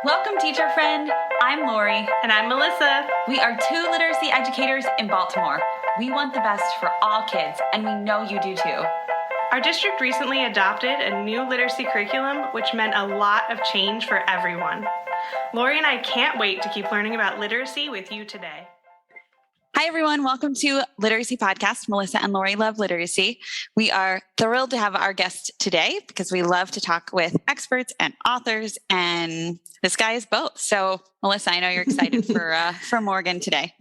Welcome, teacher friend. I'm Lori. And I'm Melissa. We are two literacy educators in Baltimore. We want the best for all kids, and we know you do too. Our district recently adopted a new literacy curriculum, which meant a lot of change for everyone. Lori and I can't wait to keep learning about literacy with you today. Hi, everyone. Welcome to Literacy Podcast. Melissa and Lori love literacy. We are thrilled to have our guest today because we love to talk with experts and authors, and this guy is both. So, Melissa, I know you're excited for Morgan today.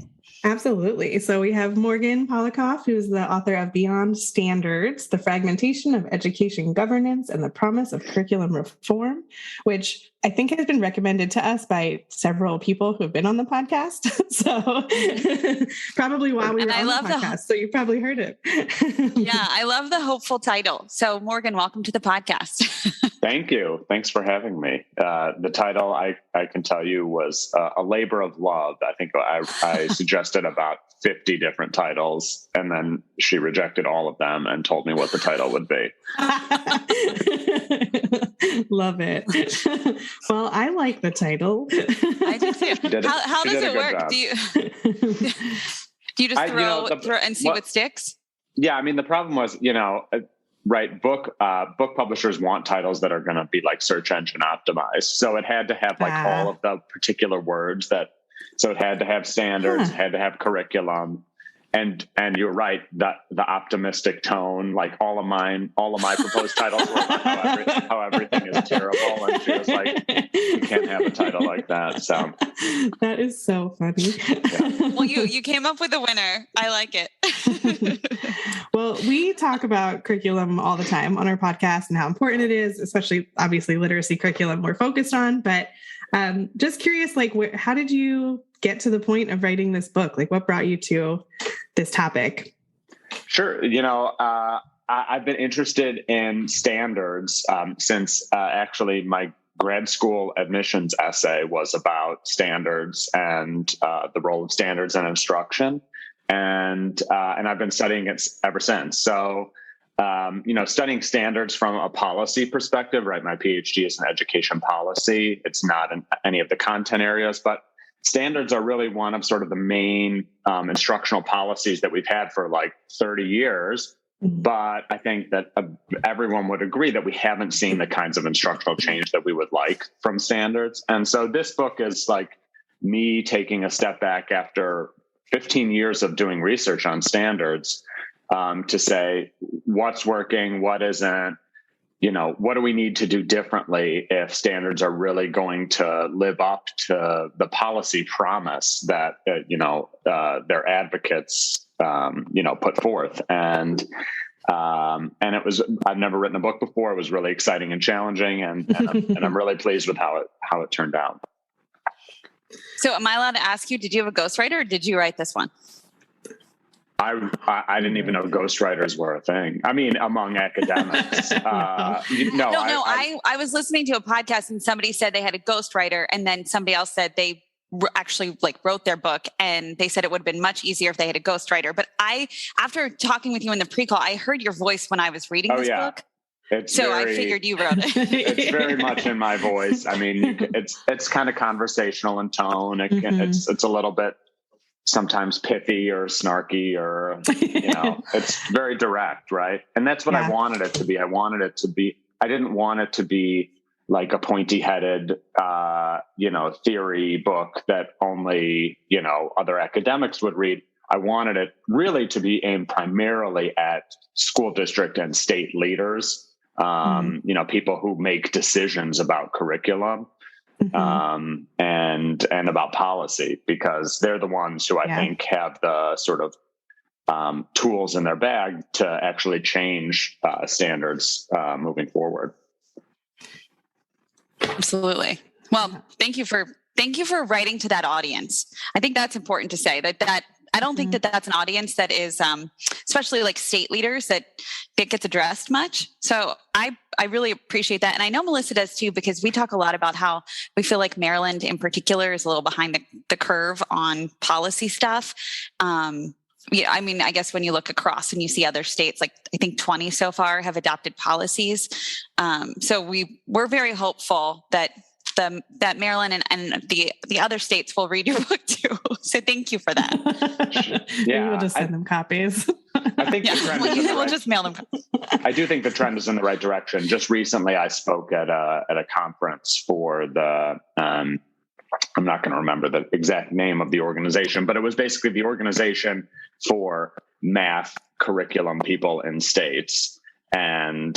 Absolutely. So we have Morgan Polikoff, who's the author of Beyond Standards, The Fragmentation of Education Governance and the Promise of Curriculum Reform, which I think has been recommended to us by several people who have been on the podcast. So probably while we were on the podcast. So you probably heard it. Yeah, I love the hopeful title. So Morgan, welcome to the podcast. Thank you. Thanks for having me. The title, I can tell you, was a labor of love. I think I suggested about 50 different titles, and then she rejected all of them and told me what the title would be. Love it. Well, I like the title. I do too. How does it work? Do you just throw and see what sticks? Yeah, I mean, the problem was, right, book publishers want titles that are going to be like search engine optimized. So it had to have all of the particular words so it had to have standards, it had to have curriculum. And you're right, that the optimistic tone, like all of my proposed titles were how everything is terrible. And she was like, you can't have a title like that. So that is so funny. Yeah. Well, you came up with a winner. I like it. Well, we talk about curriculum all the time on our podcast and how important it is, especially obviously literacy curriculum we're focused on. But just curious, how did you get to the point of writing this book? Like, what brought you to this topic? Sure. I've been interested in standards since actually my grad school admissions essay was about standards and the role of standards in instruction. And I've been studying it ever since. So, studying standards from a policy perspective, right? My PhD is in education policy. It's not in any of the content areas, but standards are really one of sort of the main instructional policies that we've had for like 30 years. Mm-hmm. But I think that everyone would agree that we haven't seen the kinds of instructional change that we would like from standards. And so this book is like me taking a step back after 15 years of doing research on standards to say what's working, what isn't. What do we need to do differently if standards are really going to live up to the policy promise that, their advocates, put forth. And it was, I've never written a book before. It was really exciting and challenging. And I'm really pleased with how it turned out. So am I allowed to ask you, did you have a ghostwriter or did you write this one? I didn't even know ghostwriters were a thing. I mean, among academics. I was listening to a podcast and somebody said they had a ghostwriter, and then somebody else said they actually wrote their book, and they said it would have been much easier if they had a ghostwriter. But after talking with you in the pre-call, I heard your voice when I was reading this book. I figured you wrote it. It's very much in my voice. I mean, it's kind of conversational in tone. It's a little bit sometimes pithy or snarky or, it's very direct, right? And that's what I wanted it to be. I didn't want it to be like a pointy-headed, theory book that only, other academics would read. I wanted it really to be aimed primarily at school district and state leaders, people who make decisions about curriculum. Mm-hmm. And about policy, because they're the ones who I think have the sort of tools in their bag to actually change standards moving forward. Absolutely. Well, thank you for writing to that audience. I think that's important to say that I don't think that that's an audience that is, especially like state leaders, that gets addressed much. So I really appreciate that. And I know Melissa does too, because we talk a lot about how we feel like Maryland in particular is a little behind the curve on policy stuff. I mean, I guess when you look across and you see other states, like I think 20 so far have adopted policies. So we're very hopeful that that Maryland and the other states will read your book too. So thank you for that. Maybe we'll just send them copies. I think the trend is in the we'll right, just mail them. I do think the trend is in the right direction. Just recently, I spoke at a conference for the. I'm not going to remember the exact name of the organization, but it was basically the organization for math curriculum people in states. And,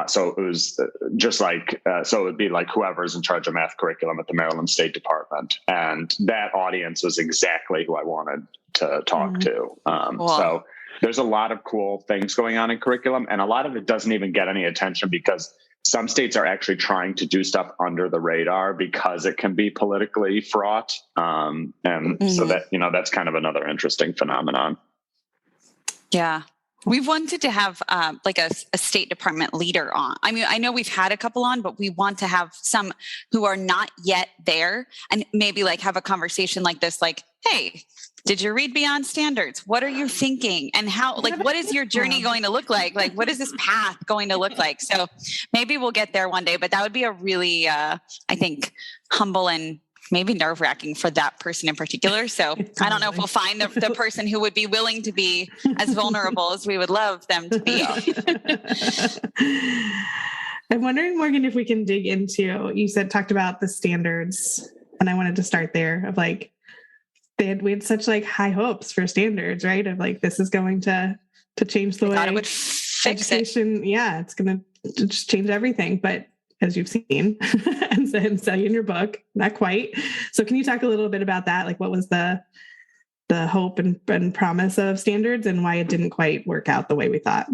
so it was just like, so it would be like whoever's in charge of math curriculum at the Maryland State Department. And that audience was exactly who I wanted to talk to. So there's a lot of cool things going on in curriculum, and a lot of it doesn't even get any attention because some states are actually trying to do stuff under the radar because it can be politically fraught. So that, that's kind of another interesting phenomenon. Yeah. We've wanted to have like a State Department leader on. I mean, I know we've had a couple on, but we want to have some who are not yet there and maybe like have a conversation like this, like, hey, did you read Beyond Standards? What are you thinking? And how, like, what is your journey going to look like? Like, what is this path going to look like? So maybe we'll get there one day, but that would be a really, I think, humble and maybe nerve-wracking for that person in particular. So I don't know if we'll find the person who would be willing to be as vulnerable as we would love them to be. I'm wondering, Morgan, if we can dig into, you talked about the standards, and I wanted to start there of like, we had such like high hopes for standards, right? Of like, this is going to change the way it would fix education. Yeah, it's going to just change everything. But as you've seen and say in your book, not quite. So can you talk a little bit about that? Like, what was the hope and promise of standards and why it didn't quite work out the way we thought?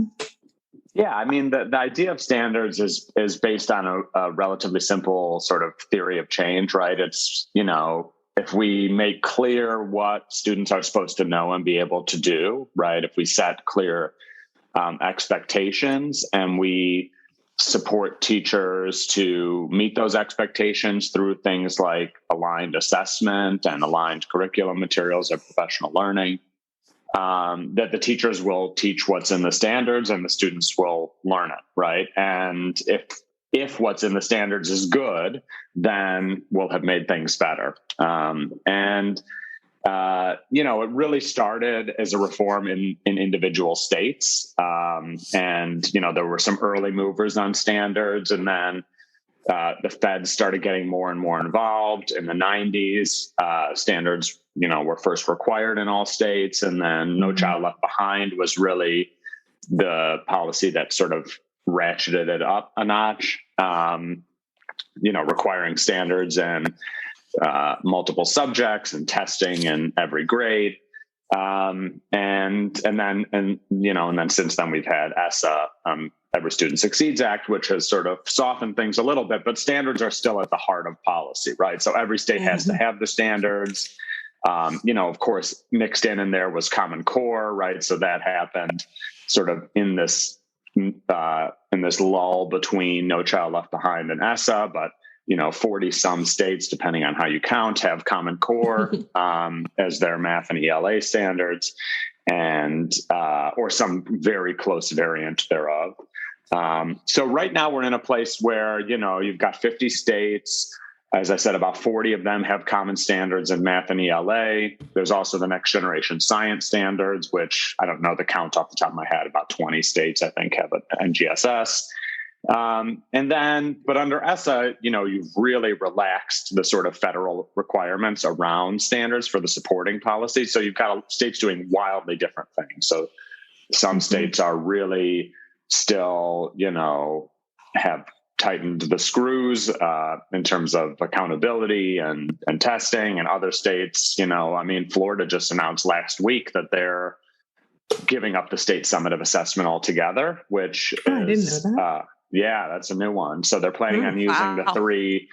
Yeah, I mean, the idea of standards is based on a relatively simple sort of theory of change, right? It's, if we make clear what students are supposed to know and be able to do, right? If we set clear expectations and we support teachers to meet those expectations through things like aligned assessment and aligned curriculum materials or professional learning, that the teachers will teach what's in the standards and the students will learn it, right? And if what's in the standards is good, then we'll have made things better. It really started as a reform in individual states. There were some early movers on standards, and then the feds started getting more and more involved in the 90s. Standards, were first required in all states, and then No Child Left Behind was really the policy that sort of ratcheted it up a notch, requiring standards and multiple subjects and testing in every grade. And then since then we've had ESSA, Every Student Succeeds Act, which has sort of softened things a little bit, but standards are still at the heart of policy, right? So every state has to have the standards. Of course, mixed in there was Common Core, right? So that happened sort of in this lull between No Child Left Behind and ESSA, but 40 some states, depending on how you count, have Common Core as their math and ELA standards, and or some very close variant thereof. So right now we're in a place where you've got 50 states. As I said, about 40 of them have common standards in math and ELA. There's also the Next Generation Science Standards, which I don't know the count off the top of my head. About 20 states, I think, have an NGSS. But under ESSA, you've really relaxed the sort of federal requirements around standards for the supporting policy. So you've got states doing wildly different things. So some states are really still, have tightened the screws in terms of accountability and testing, and other states, Florida just announced last week that they're giving up the state summative assessment altogether, which I didn't know that. Yeah, that's a new one. So they're planning on using the three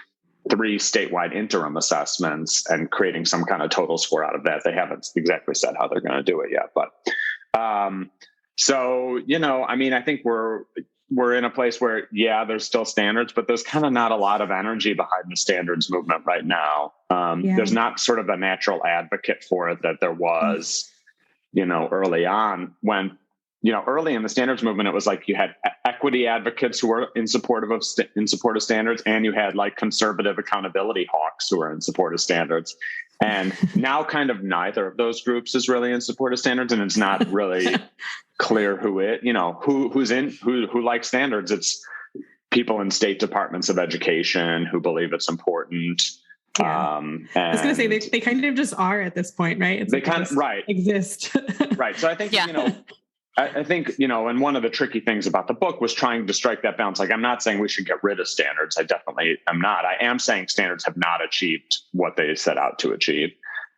statewide interim assessments and creating some kind of total score out of that. They haven't exactly said how they're going to do it yet, but I think we're in a place where, there's still standards, but there's kind of not a lot of energy behind the standards movement right now. There's not sort of a natural advocate for it that there was, early on when early in the standards movement, it was like you had equity advocates who were in support of standards, and you had like conservative accountability hawks who are in support of standards. And now kind of neither of those groups is really in support of standards, and it's not really clear who likes standards. It's people in state departments of education who believe it's important. Yeah. I was going to say they kind of just are at this point, right? It's they kind of exist. Right. So I think I think, and one of the tricky things about the book was trying to strike that balance. Like, I'm not saying we should get rid of standards. I definitely am not. I am saying standards have not achieved what they set out to achieve.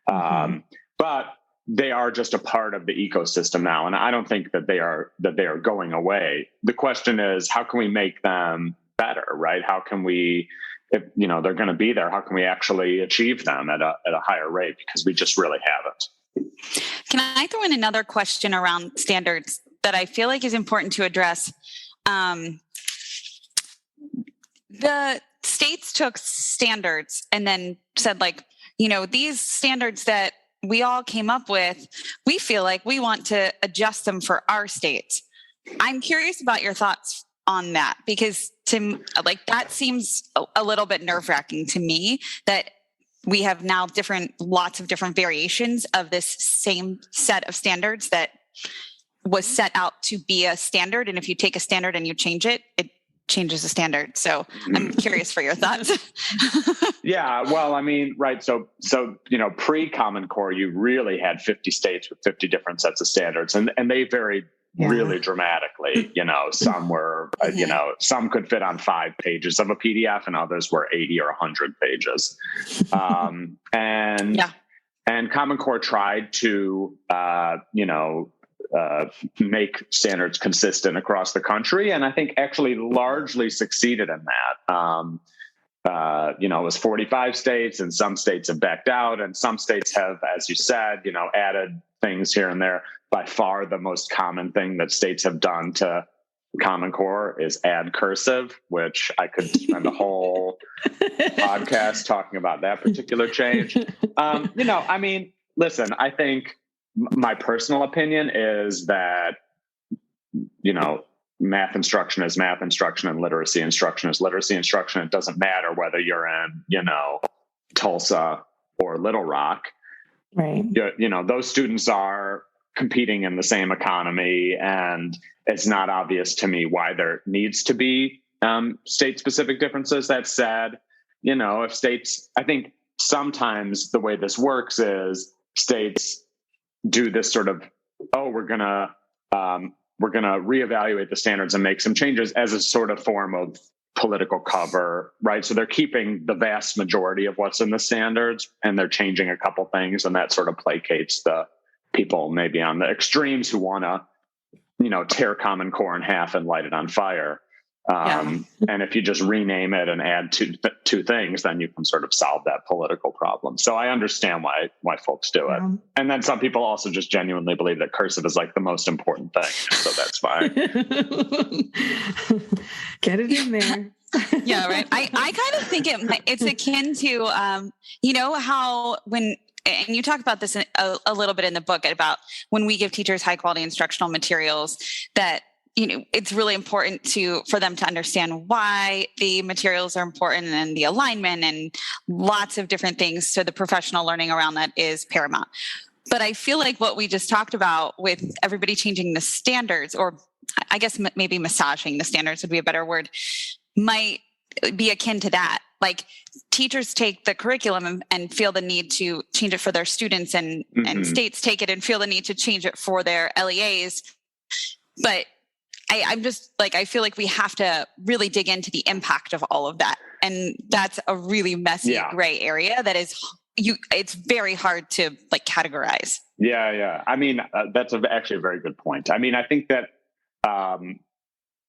But they are just a part of the ecosystem now. And I don't think that they are going away. The question is, how can we make them better, right? How can we, if they're going to be there, how can we actually achieve them at a higher rate? Because we just really haven't. Can I throw in another question around standards that I feel like is important to address? The states took standards and then said, like, these standards that we all came up with, we feel like we want to adjust them for our states. I'm curious about your thoughts on that, because that seems a little bit nerve-wracking to me, that we have now lots of different variations of this same set of standards that was set out to be a standard. And if you take a standard and you change it, it changes the standard. So I'm curious for your thoughts. Yeah. Well, I mean, right. So, pre-Common Core, you really had 50 states with 50 different sets of standards, and they varied really dramatically. Some were, some could fit on 5 pages of a PDF, and others were 80 or 100 pages. And Common Core tried to, make standards consistent across the country, and I think actually largely succeeded in that. It was 45 states, and some states have backed out, and some states have, as you said, added things here and there. By far, the most common thing that states have done to Common Core is add cursive, which I could spend a whole podcast talking about that particular change. Listen, I think my personal opinion is that, math instruction is math instruction and literacy instruction is literacy instruction. It doesn't matter whether you're in, Tulsa or Little Rock. Right. Those students are competing in the same economy, and it's not obvious to me why there needs to be state-specific differences. That said, if states, I think sometimes the way this works is states do this sort of, we're gonna reevaluate the standards and make some changes as a sort of form of political cover, right? So they're keeping the vast majority of what's in the standards, and they're changing a couple things, and that sort of placates the people maybe on the extremes who want to, tear Common Core in half and light it on fire. And if you just rename it and add two things, then you can sort of solve that political problem. So I understand why folks do it. And then some people also just genuinely believe that cursive is like the most important thing. So that's fine. Get it in there. Yeah, right. I kind of think it's akin to, how and you talk about this a little bit in the book about when we give teachers high quality instructional materials, that it's really important for them to understand why the materials are important, and the alignment and lots of different things. So the professional learning around that is paramount. But I feel like what we just talked about with everybody changing the standards, or I guess maybe massaging the standards would be a better word, might be akin to that. Like, teachers take the curriculum and feel the need to change it for their students, and states take it and feel the need to change it for their LEAs. But I'm just like, I feel like we have to really dig into the impact of all of that. And that's a really messy gray area that is, it's very hard to categorize. Yeah. I mean, that's actually a very good point. I mean, I think that,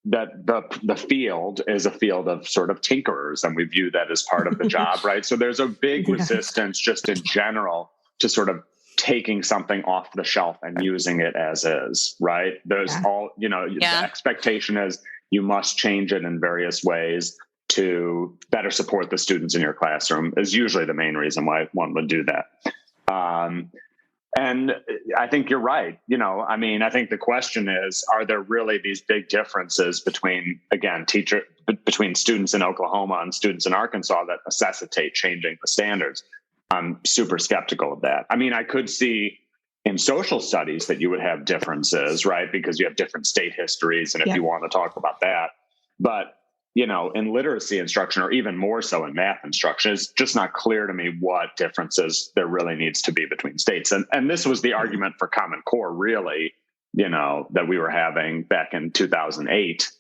that the field is a field of sort of tinkerers, and we view that as part of the job, right? So there's a big resistance just in general to sort of taking something off the shelf and using it as is, right? There's the expectation is you must change it in various ways to better support the students in your classroom is usually the main reason why one would do that. And I think you're right. I think the question is, are there really these big differences between, again, between students in Oklahoma and students in Arkansas that necessitate changing the standards? I'm super skeptical of that. I could see in social studies that you would have differences, right? Because you have different state histories. And if you want to talk about that, but in literacy instruction, or even more so in math instruction, it's just not clear to me what differences there really needs to be between states. And this was the argument for Common Core, really, that we were having back in 2008.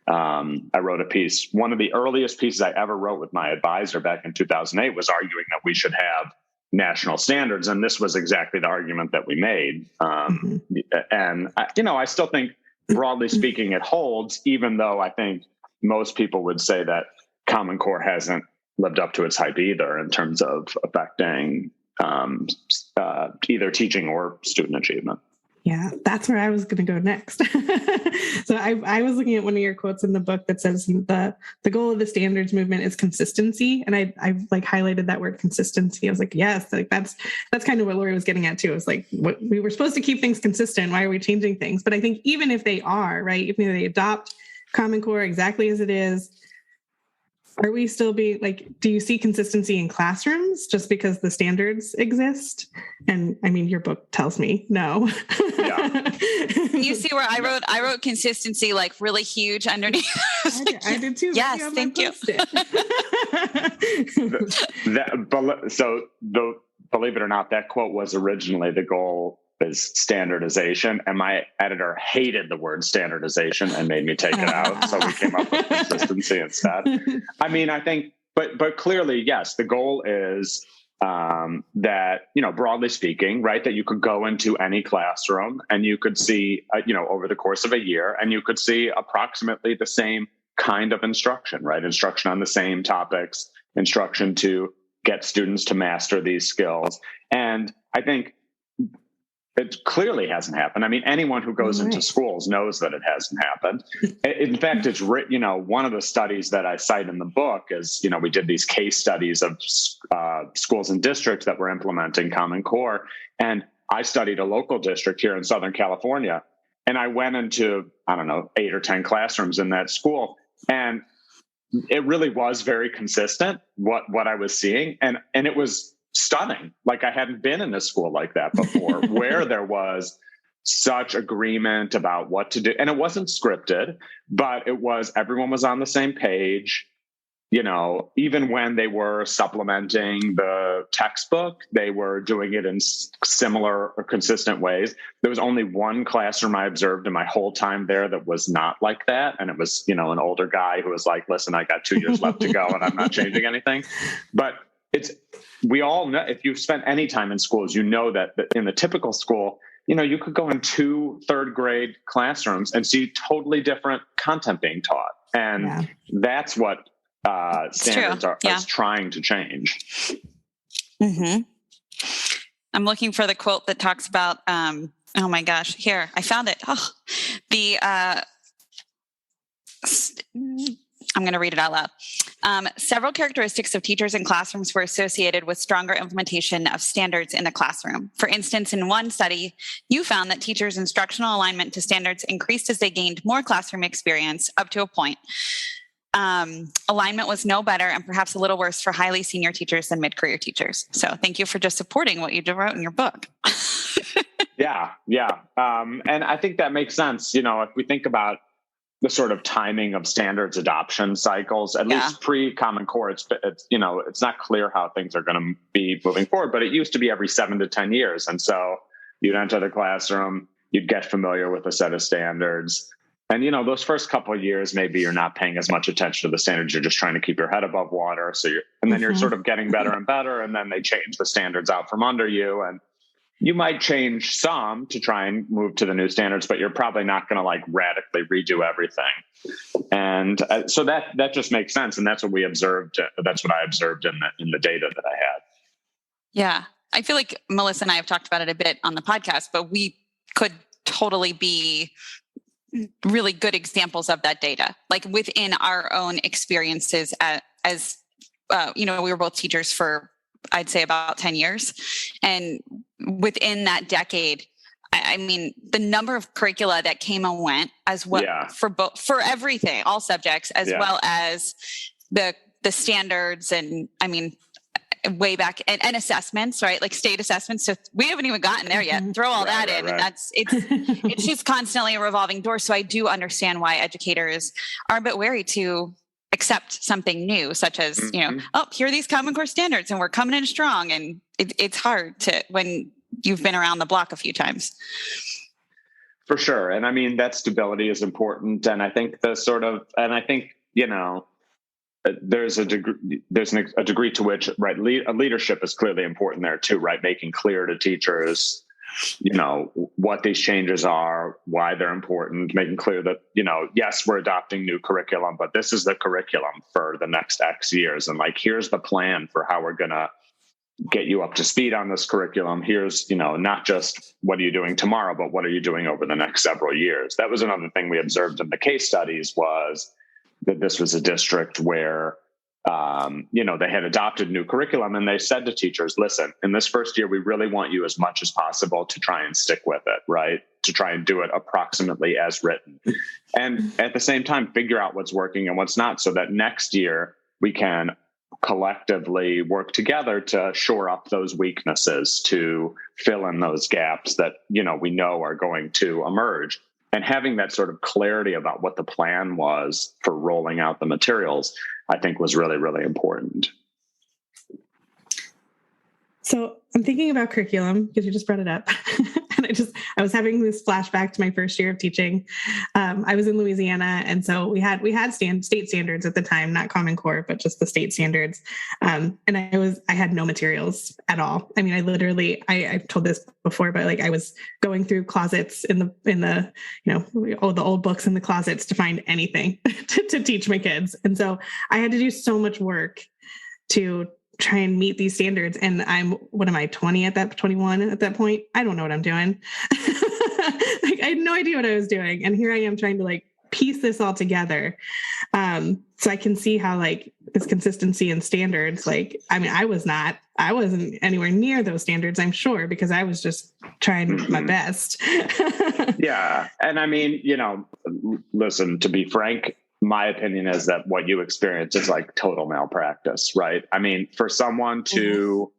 I wrote a piece. One of the earliest pieces I ever wrote with my advisor back in 2008 was arguing that we should have national standards. And this was exactly the argument that we made. And, I still think, broadly speaking, it holds, even though I think most people would say that Common Core hasn't lived up to its hype either in terms of affecting either teaching or student achievement. Yeah, that's where I was going to go next. So I was looking at one of your quotes in the book that says the goal of the standards movement is consistency. And I like highlighted that word consistency. I was like, yes, like that's kind of what Lori was getting at too. It was like, we were supposed to keep things consistent. Why are we changing things? But I think even if they are, right, even if they adopt Common Core exactly as it is, are we still do you see consistency in classrooms just because the standards exist? And your book tells me no. Yeah. You see where I wrote consistency like really huge underneath. I did too. Yes, thank you. Believe it or not, that quote was originally the goal is standardization, and my editor hated the word standardization and made me take it out. So we came up with consistency instead. I think, but clearly, yes, the goal is that, broadly speaking, right, that you could go into any classroom and you could see, over the course of a year, and you could see approximately the same kind of instruction, right? Instruction on the same topics, instruction to get students to master these skills. And I think it clearly hasn't happened. Anyone who goes into schools knows that it hasn't happened. In fact, it's one of the studies that I cite in the book is, we did these case studies of schools and districts that were implementing Common Core. And I studied a local district here in Southern California. And I went into, 8 or 10 classrooms in that school. And it really was very consistent, what I was seeing. And it was stunning. Like, I hadn't been in a school like that before, where there was such agreement about what to do. And it wasn't scripted, but everyone was on the same page. Even when they were supplementing the textbook, they were doing it in similar or consistent ways. There was only one classroom I observed in my whole time there that was not like that. And it was, an older guy who was like, listen, I got 2 years left to go and I'm not changing anything. But we all know, if you've spent any time in schools, that in the typical school, you could go in 2 third grade classrooms and see totally different content being taught. And that's what standards is trying to change. Mm-hmm. I'm looking for the quote that talks about, oh my gosh, here, I found it. Oh, I'm going to read it out loud. Several characteristics of teachers in classrooms were associated with stronger implementation of standards in the classroom. For instance, in one study, you found that teachers' instructional alignment to standards increased as they gained more classroom experience up to a point. Alignment was no better and perhaps a little worse for highly senior teachers than mid-career teachers. So thank you for just supporting what you wrote in your book. Yeah. And I think that makes sense. If we think about the sort of timing of standards adoption cycles, at least pre-Common Core, it's not clear how things are going to be moving forward, but it used to be every 7 to 10 years. And so you'd enter the classroom, you'd get familiar with a set of standards. And, those first couple of years, maybe you're not paying as much attention to the standards. You're just trying to keep your head above water. Then you're sort of getting better and better. And then they change the standards out from under you. And you might change some to try and move to the new standards, but you're probably not going to radically redo everything. And so that just makes sense. And that's what we observed. That's what I observed in the data that I had. Yeah. I feel like Melissa and I have talked about it a bit on the podcast, but we could totally be really good examples of that data, like within our own experiences as we were both teachers for I'd say about 10 years. And within that decade, I mean, the number of curricula that came and went as well for everything, all subjects, as well as the standards. And I mean, way back and assessments, right? Like state assessments. So we haven't even gotten there yet. Throw all that in. And it's just constantly a revolving door. So I do understand why educators are a bit wary to accept something new, such as, here are these Common Core standards and we're coming in strong. And it's hard when you've been around the block a few times. For sure. And I mean, that stability is important. And I think there's a degree to which, right, leadership is clearly important there too, right? Making clear to teachers, what these changes are, why they're important, making clear that, yes, we're adopting new curriculum, but this is the curriculum for the next X years. And like, here's the plan for how we're going to get you up to speed on this curriculum. Here's, not just what are you doing tomorrow, but what are you doing over the next several years? That was another thing we observed in the case studies, was that this was a district where, they had adopted new curriculum, and they said to teachers, listen, in this first year, we really want you as much as possible to try and stick with it, right? To try and do it approximately as written. And at the same time, figure out what's working and what's not, so that next year we can collectively work together to shore up those weaknesses, to fill in those gaps that, we know are going to emerge. And having that sort of clarity about what the plan was for rolling out the materials, I think was really, really important. So I'm thinking about curriculum because you just brought it up. And I was having this flashback to my first year of teaching. I was in Louisiana. And so we had state standards at the time, not Common Core, but just the state standards. And I had no materials at all. I mean, I literally, I've told this before, but like I was going through closets in the all the old books in the closets to find anything to teach my kids. And so I had to do so much work to try and meet these standards. And I'm 21 at that point? I don't know what I'm doing. I had no idea what I was doing. And here I am trying to piece this all together. So I can see how this consistency and standards, I wasn't anywhere near those standards, I'm sure, because I was just trying my best. Yeah. And I mean, listen, to be frank, my opinion is that what you experience is total malpractice, right? I mean, for someone to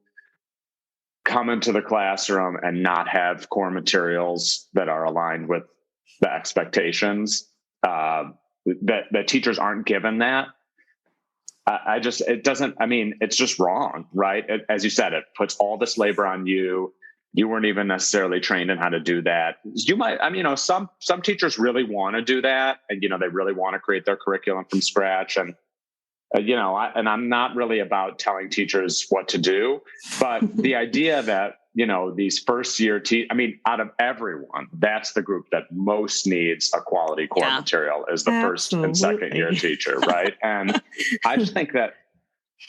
come into the classroom and not have core materials that are aligned with the expectations, that teachers aren't given that, it's just wrong, right? As you said, it puts all this labor on you. You weren't even necessarily trained in how to do that. Some teachers really want to do that, and they really want to create their curriculum from scratch. And I'm not really about telling teachers what to do, but the idea that these first year out of everyone, that's the group that most needs a quality core material, is the first and second year teacher, right? And I just think that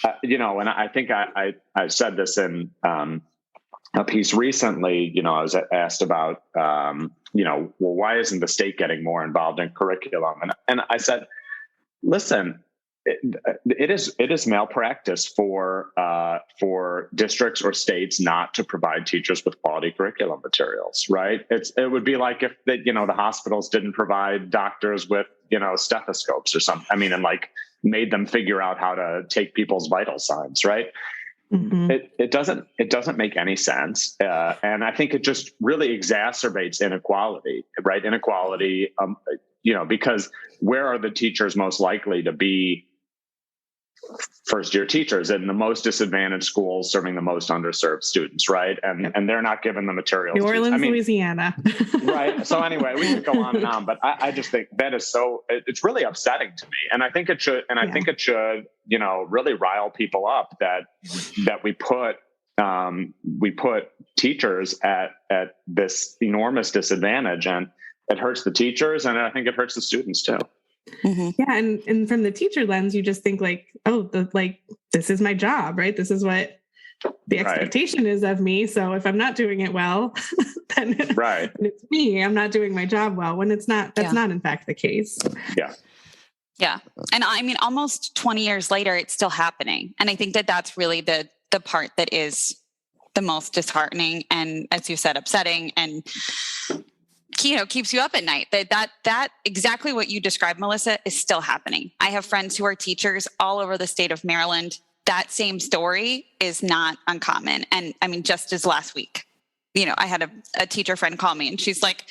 and I think I said this in a piece recently. I was asked about, why isn't the state getting more involved in curriculum? And I said, listen, it is malpractice for districts or states not to provide teachers with quality curriculum materials, right? It would be like if the hospitals didn't provide doctors with stethoscopes or something. And made them figure out how to take people's vital signs, right? Mm-hmm. It doesn't make any sense, and I think it just really exacerbates inequality, right? Inequality, because where are the teachers most likely to be? First year teachers in the most disadvantaged schools serving the most underserved students, right? And they're not given the materials. New Orleans, Louisiana. Right. So anyway, we can go on and on, but I just think that is it's really upsetting to me. And I think it should, think it should, really rile people up that we put teachers at this enormous disadvantage, and it hurts the teachers, and I think it hurts the students too. Mm-hmm. Yeah. And from the teacher lens, you just think this is my job, right? This is what the expectation is of me. So if I'm not doing it well, then it's me. I'm not doing my job well, when it's not, that's not in fact the case. Yeah. Yeah. And almost 20 years later, it's still happening. And I think that that's really the the part that is the most disheartening and, as you said, upsetting and keeps you up at night. That exactly what you described, Melissa, is still happening. I have friends who are teachers all over the state of Maryland. That same story is not uncommon. And I mean, just as last week, I had a teacher friend call me and she's like,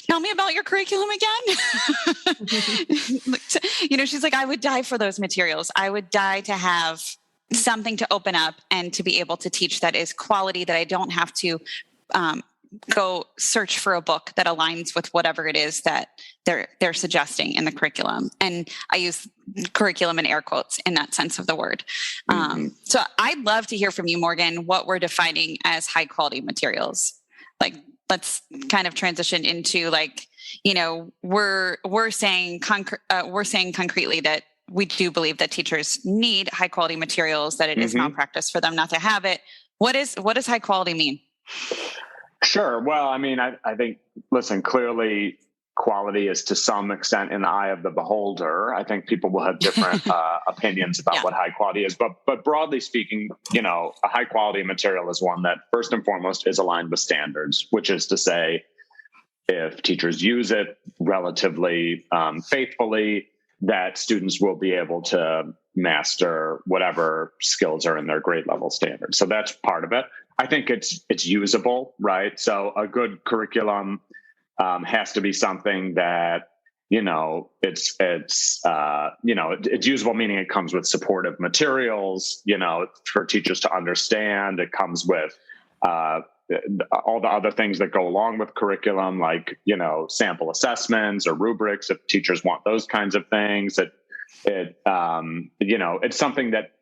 tell me about your curriculum again. She's like, I would die for those materials. I would die to have something to open up and to be able to teach that is quality, that I don't have to go search for a book that aligns with whatever it is that they're suggesting in the curriculum. And I use curriculum in air quotes in that sense of the word. So I'd love to hear from you, Morgan, what we're defining as high quality materials. Like, let's kind of transition into we're saying concretely that we do believe that teachers need high quality materials, that it is malpractice for them not to have it. What does high quality mean? Sure. Well, I mean, I think, listen, clearly quality is to some extent in the eye of the beholder. I think people will have different opinions about what high quality is, but broadly speaking, a high quality material is one that first and foremost is aligned with standards, which is to say, if teachers use it relatively faithfully, that students will be able to master whatever skills are in their grade level standards. So that's part of it. I think it's usable, right? So a good curriculum has to be something that, it's usable, meaning it comes with supportive materials, for teachers to understand. It comes with all the other things that go along with curriculum, like, sample assessments or rubrics, if teachers want those kinds of things. It's something that,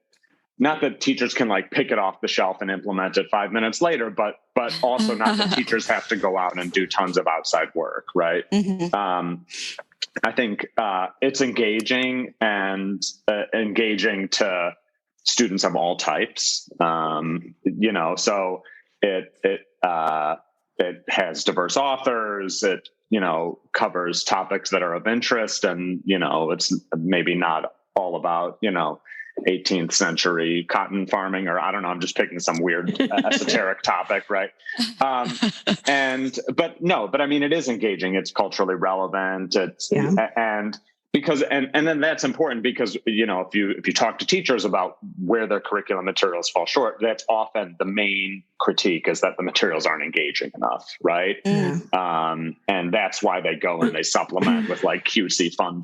not that teachers can pick it off the shelf and implement it 5 minutes later, but also not that teachers have to go out and do tons of outside work, right? I think it's engaging and engaging to students of all types. So it has diverse authors. It covers topics that are of interest, and it's maybe not all about 18th century cotton farming, or I don't know, I'm just picking some weird esoteric topic, right? But I mean, it is engaging. It's culturally relevant. And then that's important because, if you talk to teachers about where their curriculum materials fall short, that's often the main critique, is that the materials aren't engaging enough, right? And that's why they go and they supplement with cutesy fun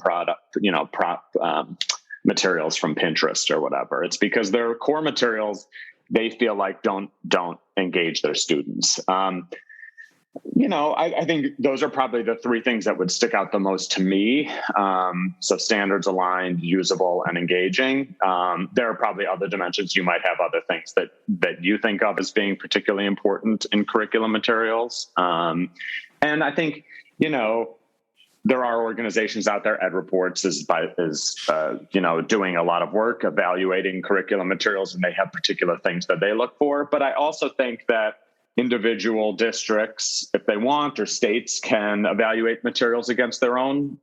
materials from Pinterest or whatever. It's because their core materials, they feel like don't engage their students. I think those are probably the three things that would stick out the most to me. So standards aligned, usable, and engaging. There are probably other dimensions. You might have other things that you think of as being particularly important in curriculum materials. And I think, there are organizations out there. Ed Reports is doing a lot of work evaluating curriculum materials, and they have particular things that they look for. But I also think that individual districts, if they want, or states, can evaluate materials against their own,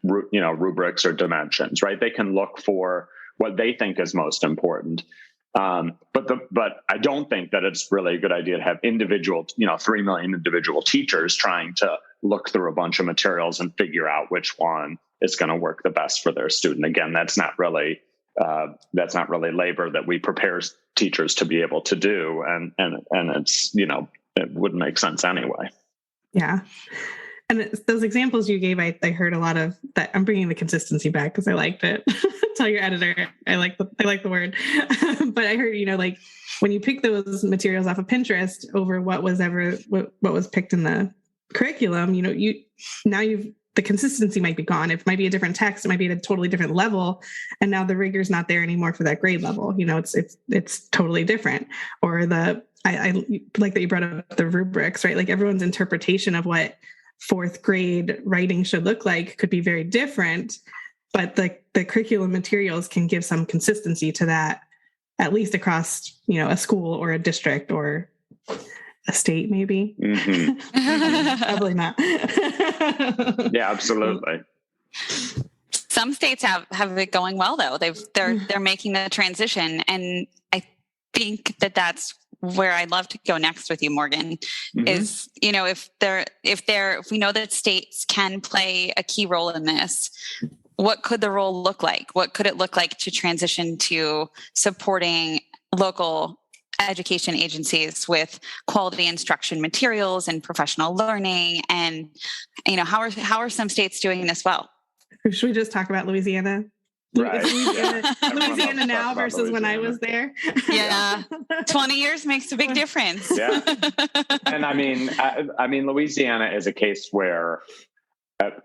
rubrics or dimensions. Right? They can look for what they think is most important. But I don't think that it's really a good idea to have 3 million individual teachers trying to look through a bunch of materials and figure out which one is going to work the best for their student. Again, that's not really labor that we prepare teachers to be able to do. And it's, it wouldn't make sense anyway. Yeah. And those examples you gave, I heard a lot of that. I'm bringing the consistency back because I liked it. Tell your editor I like the word. But I heard, when you pick those materials off of Pinterest over what was picked in the curriculum, the consistency might be gone. It might be a different text. It might be at a totally different level. And now the rigor's not there anymore for that grade level. It's totally different. Or I like that you brought up the rubrics, right? Like everyone's interpretation of what fourth grade writing should look like could be very different, but the curriculum materials can give some consistency to that, at least across, a school or a district or a state, maybe. Probably not. Yeah, absolutely. Some states have it going well, though. They're making the transition, and I think that's where I'd love to go next with you, Morgan. Is if we know that states can play a key role in this, what could the role look like? What could it look like to transition to supporting local education agencies with quality instruction materials and professional learning? And how are some states doing this well? Should we just talk about Louisiana? Right. Louisiana now versus when I was there. Yeah. 20 years makes a big difference. Yeah. And I mean, Louisiana is a case where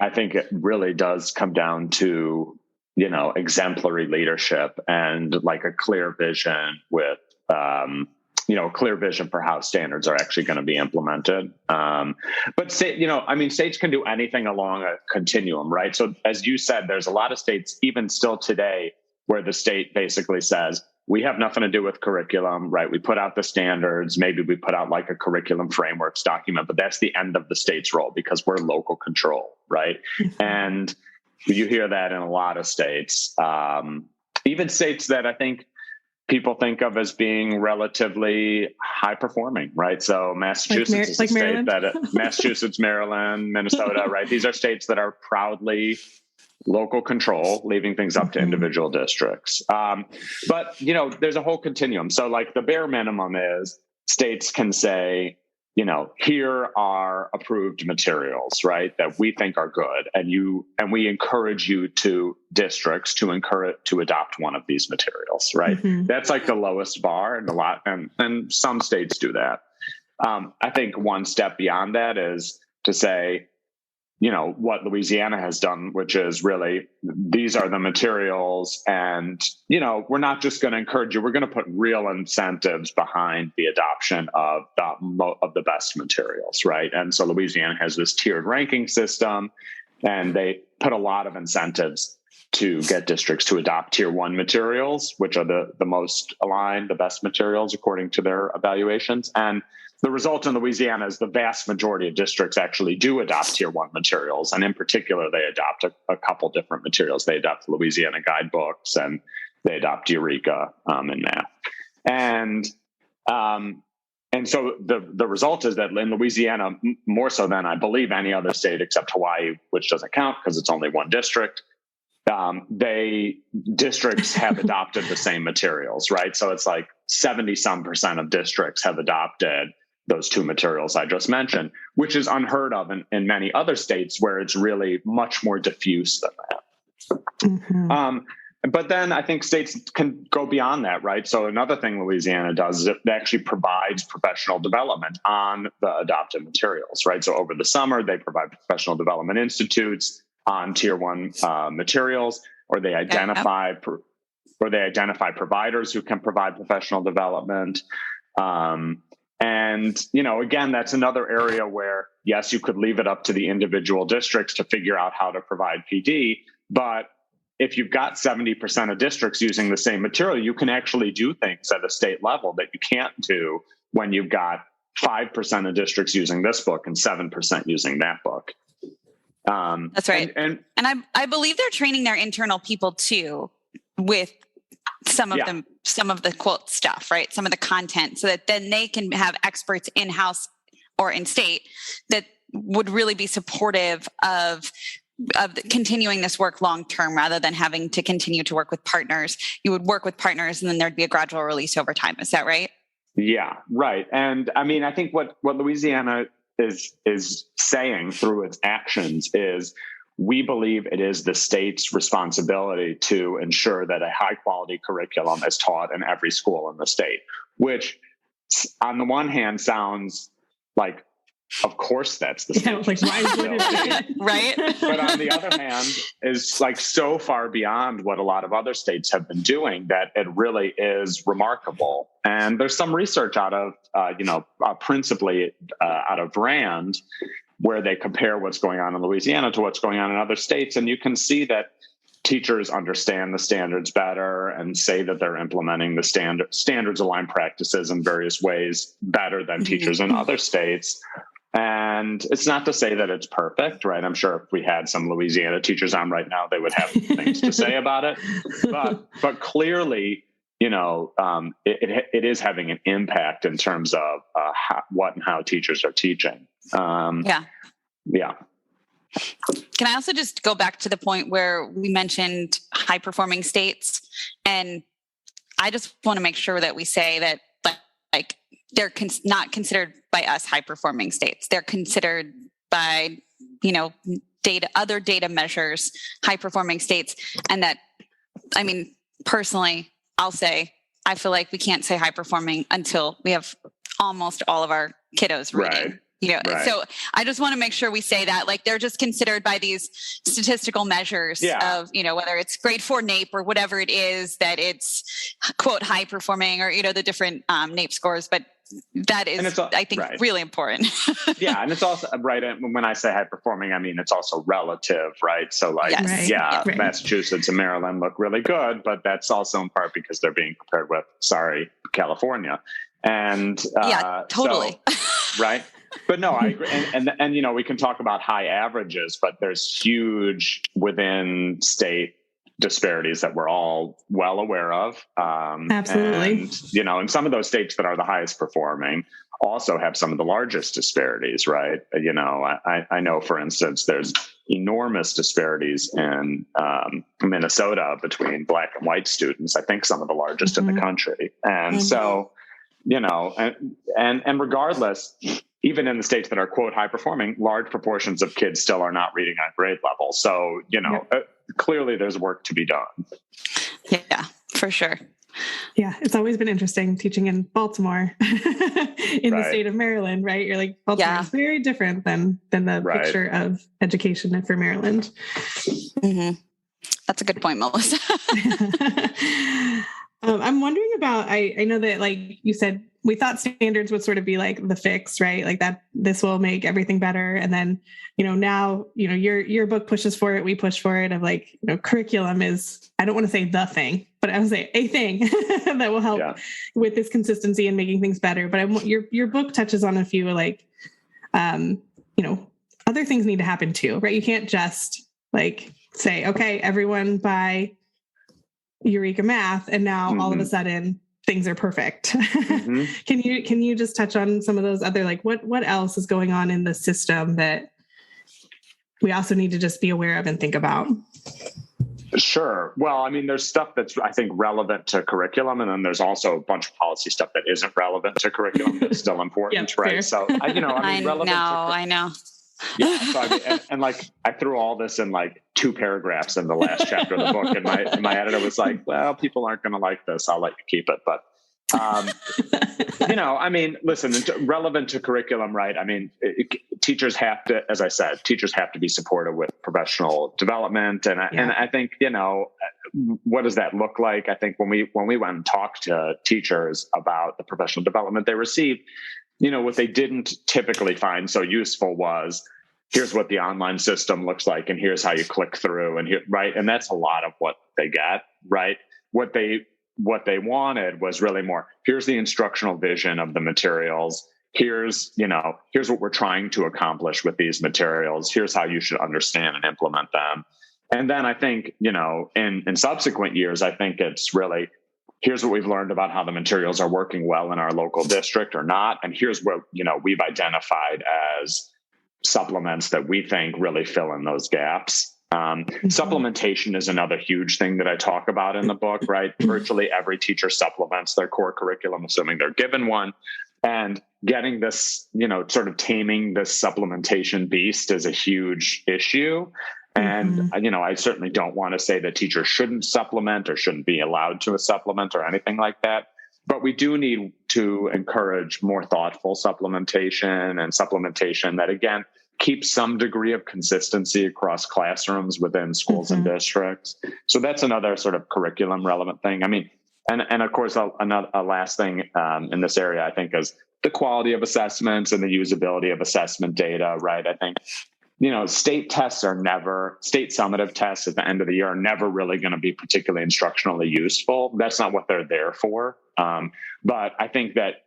I think it really does come down to, exemplary leadership and like a clear vision with, a clear vision for how standards are actually going to be implemented. But states can do anything along a continuum, right? So as you said, there's a lot of states, even still today, where the state basically says, we have nothing to do with curriculum, right? We put out the standards, maybe we put out like a curriculum frameworks document, but that's the end of the state's role because we're local control, right? And you hear that in a lot of states, even states that I think people think of as being relatively high performing, right? So Massachusetts is a state Massachusetts, Maryland, Minnesota, right? These are states that are proudly local control, leaving things up to individual districts. But, there's a whole continuum. So like the bare minimum is states can say, here are approved materials, right, that we think are good. And we encourage you districts to adopt one of these materials, right? That's like the lowest bar and some states do that. I think one step beyond that is to say, what Louisiana has done, which is really, these are the materials and, we're not just going to encourage you, we're going to put real incentives behind the adoption of the best materials, right? And so Louisiana has this tiered ranking system, and they put a lot of incentives to get districts to adopt tier 1 materials, which are the most aligned, the best materials according to their evaluations. And the result in Louisiana is the vast majority of districts actually do adopt tier 1 materials. And in particular, they adopt a couple different materials. They adopt Louisiana guidebooks and they adopt Eureka in math. And so the result is that in Louisiana, more so than I believe any other state except Hawaii, which doesn't count because it's only one district, districts have adopted the same materials, right? So it's like 70% of districts have adopted those 2 materials I just mentioned, which is unheard of in many other states where it's really much more diffuse than that. But then I think states can go beyond that, right? So another thing Louisiana does is it actually provides professional development on the adopted materials, right? So over the summer, they provide professional development institutes on tier 1 materials, or they identify providers who can provide professional development. And, again, that's another area where, yes, you could leave it up to the individual districts to figure out how to provide PD. But if you've got 70% of districts using the same material, you can actually do things at a state level that you can't do when you've got 5% of districts using this book and 7% using that book. That's right. And I believe they're training their internal people too with some of the quote stuff, right? Some of the content, so that then they can have experts in-house or in state that would really be supportive of continuing this work long-term rather than having to continue to work with partners. You would work with partners and then there'd be a gradual release over time. Is that right? Yeah, right. And I mean, I think what Louisiana is saying through its actions is we believe it is the state's responsibility to ensure that a high quality curriculum is taught in every school in the state, which on the one hand sounds like, of course, that's the state's responsibility. Right. But on the other hand, is like so far beyond what a lot of other states have been doing that it really is remarkable. And there's some research out of, principally out of RAND, where they compare what's going on in Louisiana to what's going on in other states. And you can see that teachers understand the standards better and say that they're implementing the standards aligned practices in various ways better than teachers in other states. And it's not to say that it's perfect, right? I'm sure if we had some Louisiana teachers on right now, they would have things to say about it. But clearly, it is having an impact in terms of what and how teachers are teaching. Yeah. Can I also just go back to the point where we mentioned high performing states? And I just want to make sure that we say that like they're not considered by us high performing states. They're considered by, other data measures, high performing states. And that, personally, I'll say, I feel like we can't say high performing until we have almost all of our kiddos reading. Right. Right. So I just want to make sure we say that, like, they're just considered by these statistical measures of, whether it's grade 4 NAEP or whatever it is, that it's quote high performing, or, the different NAEP scores. But that is, I think, really important. Yeah. And it's also right. And when I say high performing, I mean, it's also relative, right? So Massachusetts and Maryland look really good, but that's also in part because they're being compared with, California. And totally. So, right. But no, I agree. And we can talk about high averages, but there's huge within state disparities that we're all well aware of. Absolutely. And some of those states that are the highest performing also have some of the largest disparities, right? I know, for instance, there's enormous disparities in Minnesota between Black and white students. I think some of the largest in the country. And so, and regardless, even in the states that are, quote, high performing, large proportions of kids still are not reading on grade level. So, clearly there's work to be done. Yeah, for sure. Yeah, it's always been interesting teaching in Baltimore in the state of Maryland, right? You're like, Baltimore is very different than the picture of education for Maryland. Mm-hmm. That's a good point, Melissa. I'm wondering about, I know that, like you said, we thought standards would sort of be like the fix, right? Like that this will make everything better. And then, now, your book pushes for it. We push for it of like, curriculum is, I don't want to say the thing, but I would say a thing that will help with this consistency and making things better. But your book touches on a few, like, other things need to happen too, right? You can't just like say, okay, everyone buy Eureka Math, and now all of a sudden things are perfect. Can you just touch on some of those other, like, what else is going on in the system that we also need to just be aware of and think about? Sure. Well, there's stuff that's, I think, relevant to curriculum, and then there's also a bunch of policy stuff that isn't relevant to curriculum that's still important, right? Fair. So, I know. Yeah. So and like I threw all this in like 2 paragraphs in the last chapter of the book, and my editor was like, "Well, people aren't going to like this. I'll let you keep it." But listen, relevant to curriculum, right? Teachers have to, as I said, be supportive with professional development, and I think what does that look like? I think when we went and talked to teachers about the professional development they received, what they didn't typically find so useful was, here's what the online system looks like, and here's how you click through, and here, right? And that's a lot of what they get, right? What they wanted was really more, here's the instructional vision of the materials. Here's what we're trying to accomplish with these materials. Here's how you should understand and implement them. And then I think, in subsequent years, I think it's really, here's what we've learned about how the materials are working well in our local district or not. And here's what, we've identified as supplements that we think really fill in those gaps. Supplementation is another huge thing that I talk about in the book, right? Virtually every teacher supplements their core curriculum, assuming they're given one. And getting this, sort of taming this supplementation beast is a huge issue. And, I certainly don't want to say that teachers shouldn't supplement or shouldn't be allowed to supplement or anything like that. But we do need to encourage more thoughtful supplementation, and supplementation that, again, keeps some degree of consistency across classrooms within schools and districts. So that's another sort of curriculum relevant thing. And of course, a last thing in this area, I think, is the quality of assessments and the usability of assessment data, right? I think, state summative tests at the end of the year are never really going to be particularly instructionally useful. That's not what they're there for. But I think that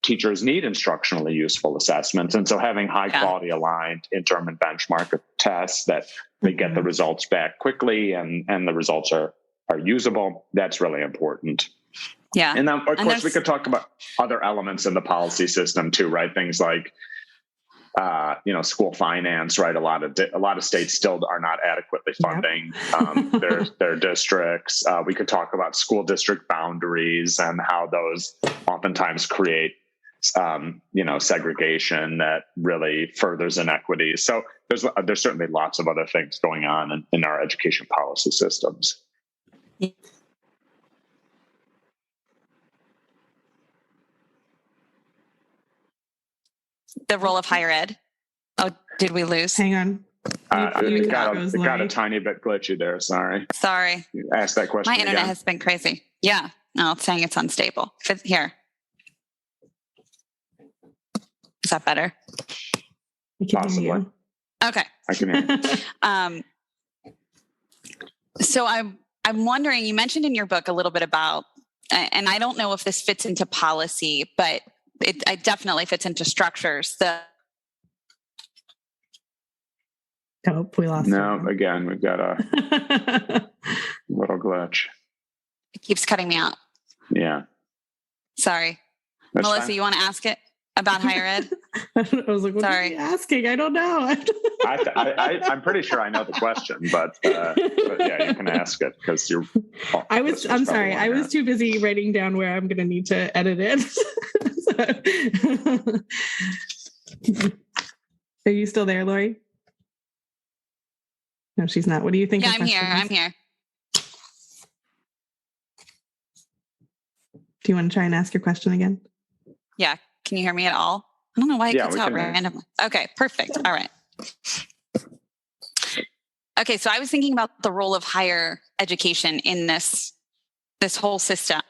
teachers need instructionally useful assessments. And so having high quality aligned interim and benchmark tests that they get the results back quickly and the results are usable, that's really important. Yeah. And then, of course, we could talk about other elements in the policy system too, right? Things like, school finance, right? A lot of states still are not adequately funding their districts. We could talk about school district boundaries and how those oftentimes create, segregation that really furthers inequities. So there's certainly lots of other things going on in our education policy systems. The role of higher ed. Oh, did we lose? Hang on. It got a tiny bit glitchy there. Sorry. You asked that question. My internet has been crazy. Yeah. No, it's saying it's unstable. Here. Is that better? Possibly. Okay. I can hear you. So I'm wondering, you mentioned in your book a little bit about, and I don't know if this fits into policy, but it definitely fits into structures. Nope, we lost. No, again, we've got a little glitch. It keeps cutting me out. Yeah. Sorry. That's Melissa, fine. You want to ask it about higher ed? I was like, what are you asking? I don't know. I'm pretty sure I know the question, but yeah, you can ask it because you're. I'm sorry. I was too busy writing down where I'm going to need to edit it. Are you still there, Lori? No, she's not. What do you think? Yeah, I'm here. Do you want to try and ask your question again? Yeah. Can you hear me at all? I don't know why it cuts out randomly. Okay, perfect. All right. Okay, so I was thinking about the role of higher education in this whole system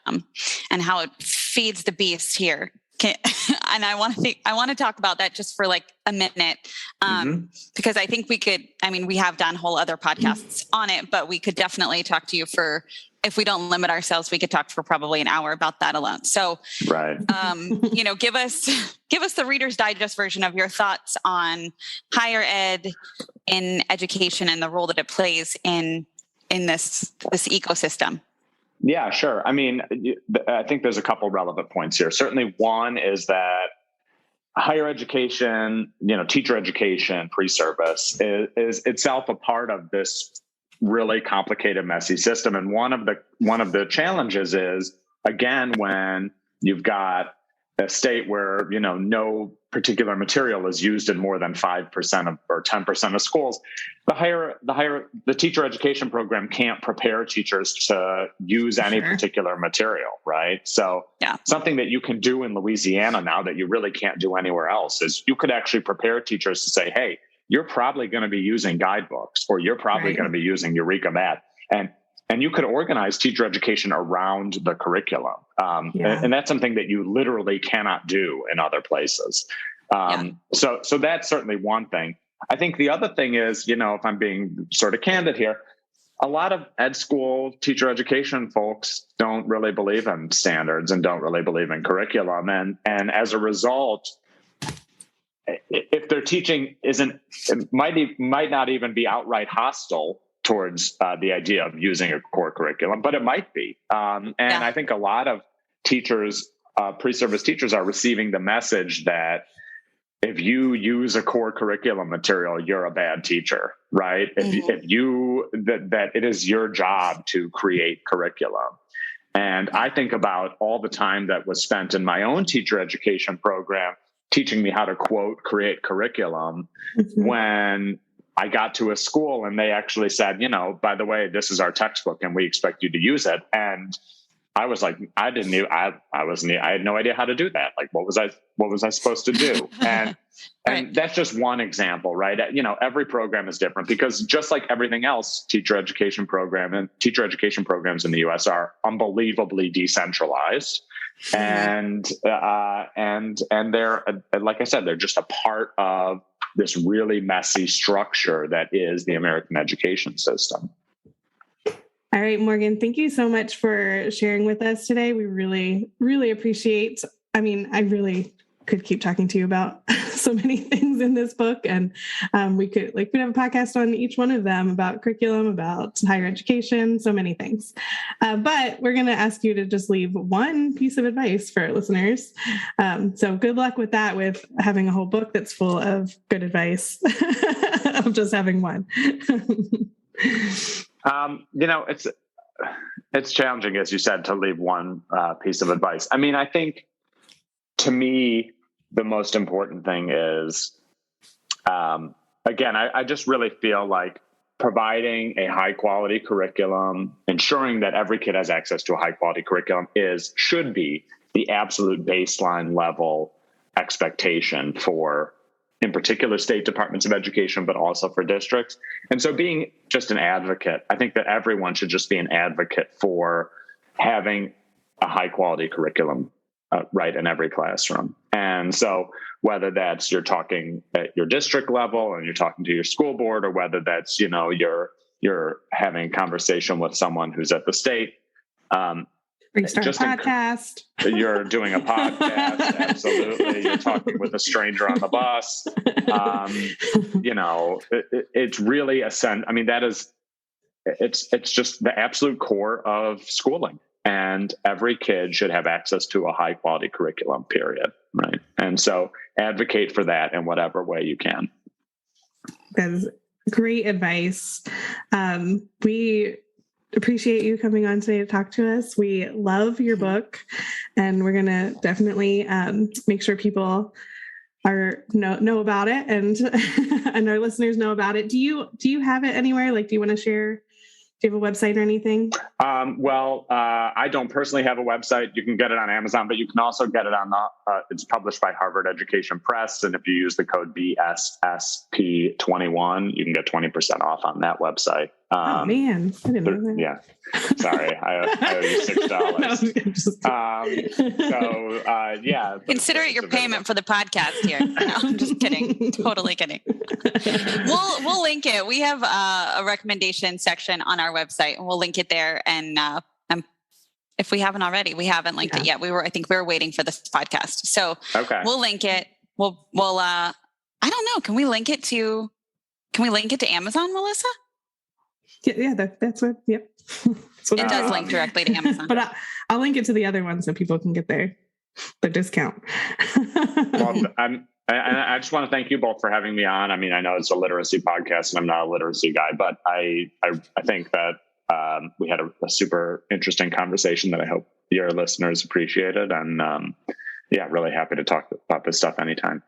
and how it feeds the beast here. And I want to talk about that just for like a minute, because I think we have done whole other podcasts on it, but we could definitely talk to you if we don't limit ourselves, we could talk for probably an hour about that alone. So, right. Give us the Reader's Digest version of your thoughts on higher ed in education and the role that it plays in this ecosystem. Yeah, sure. I mean, I think there's a couple relevant points here. Certainly one is that higher education, teacher education, pre-service is itself a part of this really complicated, messy system. And one of the challenges is, again, when you've got a state where, no particular material is used in more than 5% or 10% of schools, the teacher education program can't prepare teachers to use any particular material, right? So something that you can do in Louisiana now that you really can't do anywhere else is you could actually prepare teachers to say, hey, you're probably going to be using guidebooks, or you're probably going to be using Eureka Math. And you could organize teacher education around the curriculum. And that's something that you literally cannot do in other places. So that's certainly one thing. I think the other thing is, if I'm being sort of candid here, a lot of ed school teacher education folks don't really believe in standards and don't really believe in curriculum. And as a result, if their teaching might not even be outright hostile towards the idea of using a core curriculum, but it might be. I think a lot of teachers, pre-service teachers, are receiving the message that if you use a core curriculum material, you're a bad teacher, right? That it is your job to create curriculum. And I think about all the time that was spent in my own teacher education program teaching me how to, quote, create curriculum when I got to a school and they actually said, by the way, this is our textbook and we expect you to use it. And I was like, I had no idea how to do that. Like, what was I supposed to do? And that's just one example, right? Every program is different because just like everything else, teacher education programs in the U.S. are unbelievably decentralized. And they're, like I said, they're just a part of this really messy structure that is the American education system. All right, Morgan, thank you so much for sharing with us today. We really, really appreciate I mean, I really could keep talking to you about so many things in this book. And we'd have a podcast on each one of them about curriculum, about higher education, so many things. But we're going to ask you to just leave one piece of advice for our listeners. So good luck with that, with having a whole book that's full of good advice of just having one. It's challenging, as you said, to leave one piece of advice. I mean, I think to me, the most important thing is, again, I just really feel like providing a high quality curriculum, ensuring that every kid has access to a high quality curriculum should be the absolute baseline level expectation for, in particular, state departments of education, but also for districts. And so being just an advocate, I think that everyone should just be an advocate for having a high quality curriculum right in every classroom. And so whether that's you're talking at your district level and you're talking to your school board, or whether that's, you're having a conversation with someone who's at the state, Restart a podcast. You're doing a podcast. Absolutely. You're talking with a stranger on the bus. It's really it's just the absolute core of schooling. And every kid should have access to a high quality curriculum, period. Right. And so advocate for that in whatever way you can. That is great advice. We appreciate you coming on today to talk to us. We love your book, and we're going to definitely make sure people know about it, and and our listeners know about it. Do you have it anywhere? Like, do you want to share? Do you have a website or anything? I don't personally have a website. You can get it on Amazon, but you can also get it on it's published by Harvard Education Press. And if you use the code BSSP21, you can get 20% off on that website. Oh man, I didn't know that. Yeah. Sorry. I owe you $6. Yeah. Consider it your payment for the podcast here. No, I'm just kidding. Totally kidding. We'll link it. We have a recommendation section on our website, and we'll link it there. And if we haven't already, we haven't linked it yet. I think we were waiting for this podcast. So we'll link it. We'll I don't know. Can we link it to Amazon, Melissa? Yeah, that's what. Yep. It does link directly to Amazon. But I'll link it to the other one so people can get the discount. Well, I just want to thank you both for having me on. I mean, I know it's a literacy podcast and I'm not a literacy guy, but I think that we had a super interesting conversation that I hope your listeners appreciated. And really happy to talk about this stuff anytime.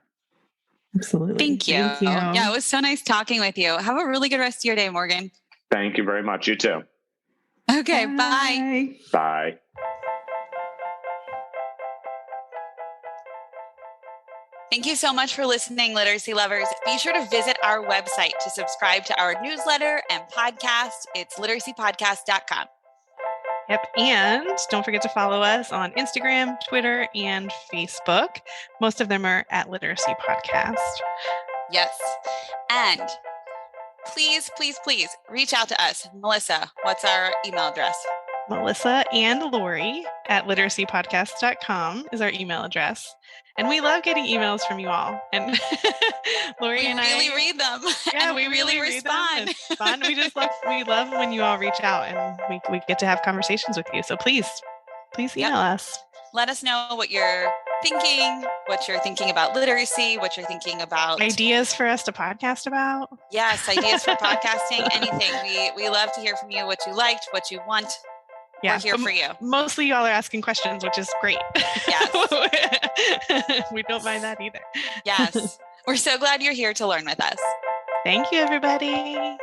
Absolutely. Thank you. Yeah, it was so nice talking with you. Have a really good rest of your day, Morgan. Thank you very much. You too. Okay, bye. Bye. Thank you so much for listening, literacy lovers. Be sure to visit our website to subscribe to our newsletter and podcast. It's literacypodcast.com. Yep. And don't forget to follow us on Instagram, Twitter, and Facebook. Most of them are at Literacy Podcast. Yes. And please, please, please reach out to us. Melissa, what's our email address? Melissa and Lori at literacypodcast.com is our email address. And we love getting emails from you all. And Lori and I really read them. Yeah, and we really respond. We love when you all reach out and we get to have conversations with you. So please email us. Let us know what you're thinking, what you're thinking about literacy, what you're thinking about ideas for us to podcast about. Yes, ideas for podcasting, anything. We love to hear from you, what you liked, what you want. Yeah, we're here for you. Mostly y'all are asking questions, which is great. Yes. We don't mind that either. Yes. We're so glad you're here to learn with us. Thank you, everybody.